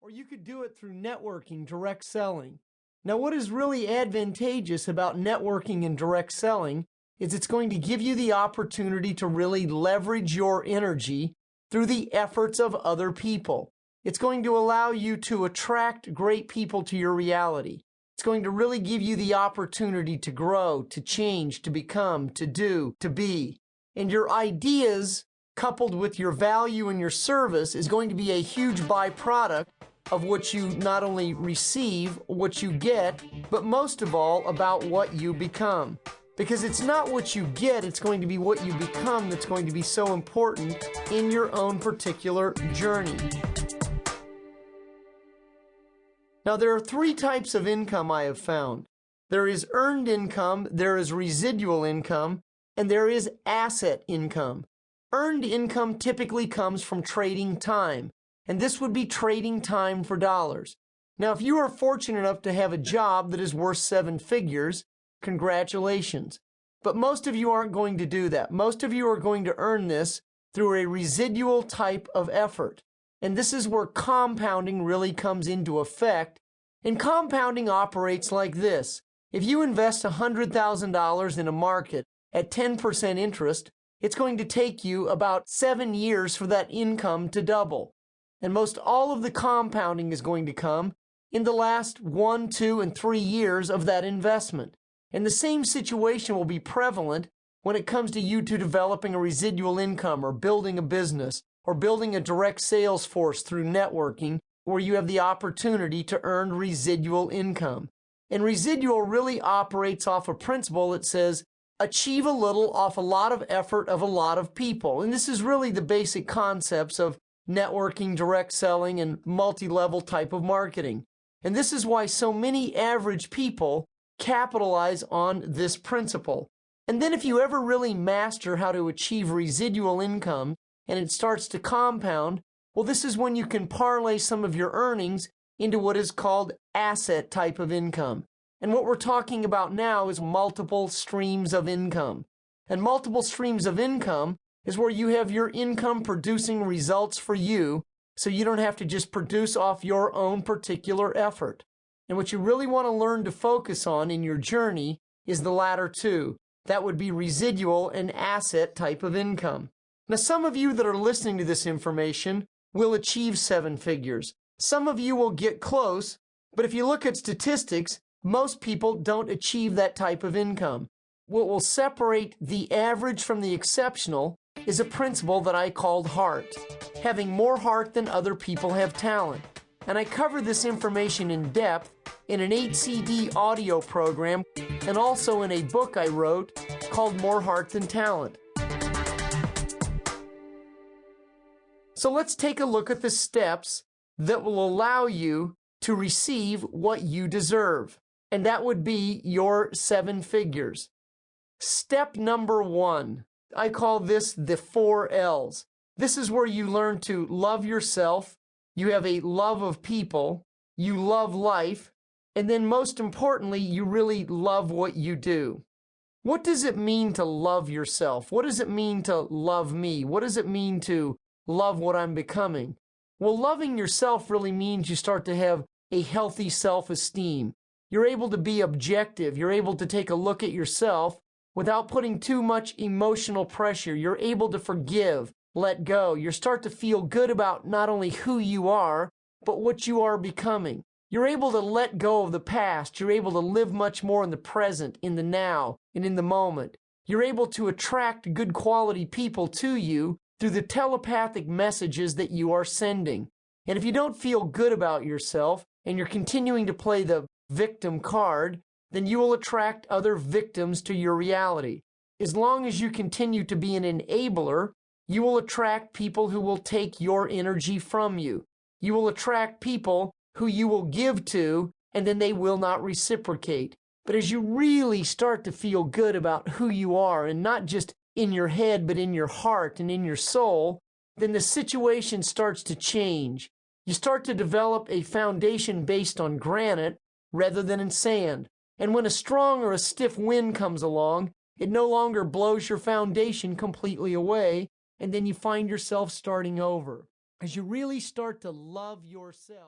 or you could do it through networking, direct selling. Now, what is really advantageous about networking and direct selling is it's going to give you the opportunity to really leverage your energy through the efforts of other people. It's going to allow you to attract great people to your reality. It's going to really give you the opportunity to grow, to change, to become, to do, to be. And your ideas, coupled with your value and your service, is going to be a huge byproduct of what you not only receive, what you get, but most of all, about what you become. Because it's not what you get, it's going to be what you become that's going to be so important in your own particular journey. Now, there are three types of income I have found. There is earned income, there is residual income, and there is asset income. Earned income typically comes from trading time, and this would be trading time for dollars. Now, if you are fortunate enough to have a job that is worth 7 figures, congratulations. But most of you aren't going to do that. Most of you are going to earn this through a residual type of effort. And this is where compounding really comes into effect. And compounding operates like this. If you invest $100,000 in a market at 10% interest, it's going to take you about 7 years for that income to double. And most all of the compounding is going to come in the last 1, 2, and 3 years of that investment. And the same situation will be prevalent when it comes to you to developing a residual income or building a business or building a direct sales force through networking where you have the opportunity to earn residual income. And residual really operates off a principle that says achieve a little off a lot of effort of a lot of people. And this is really the basic concepts of networking, direct selling, and multi-level type of marketing. And this is why so many average people capitalize on this principle. And then if you ever really master how to achieve residual income and it starts to compound, well, this is when you can parlay some of your earnings into what is called asset type of income. And what we're talking about now is multiple streams of income. And multiple streams of income is where you have your income producing results for you, so you don't have to just produce off your own particular effort. And what you really want to learn to focus on in your journey is the latter two. That would be residual and asset type of income. Now, some of you that are listening to this information will achieve 7 figures. Some of you will get close, but if you look at statistics, most people don't achieve that type of income. What will separate the average from the exceptional is a principle that I called heart. Having more heart than other people have talent. And I cover this information in depth in an 8-CD audio program and also in a book I wrote called More Heart Than Talent. So let's take a look at the steps that will allow you to receive what you deserve. And that would be your 7 figures. Step number 1, I call this the 4 L's. This is where you learn to love yourself, you have a love of people, you love life, and then most importantly, you really love what you do. What does it mean to love yourself? What does it mean to love me? What does it mean to love what I'm becoming? Well, loving yourself really means you start to have a healthy self-esteem. You're able to be objective. You're able to take a look at yourself without putting too much emotional pressure. You're able to forgive, let go. You start to feel good about not only who you are, but what you are becoming. You're able to let go of the past. You're able to live much more in the present, in the now, and in the moment. You're able to attract good quality people to you through the telepathic messages that you are sending. And if you don't feel good about yourself and you're continuing to play the victim card, then you will attract other victims to your reality. As long as you continue to be an enabler, you will attract people who will take your energy from you. You will attract people who you will give to, and then they will not reciprocate. But as you really start to feel good about who you are, and not just in your head, but in your heart and in your soul, then the situation starts to change. You start to develop a foundation based on granite rather than in sand. And when a strong or a stiff wind comes along, it no longer blows your foundation completely away, and then you find yourself starting over. As you really start to love yourself,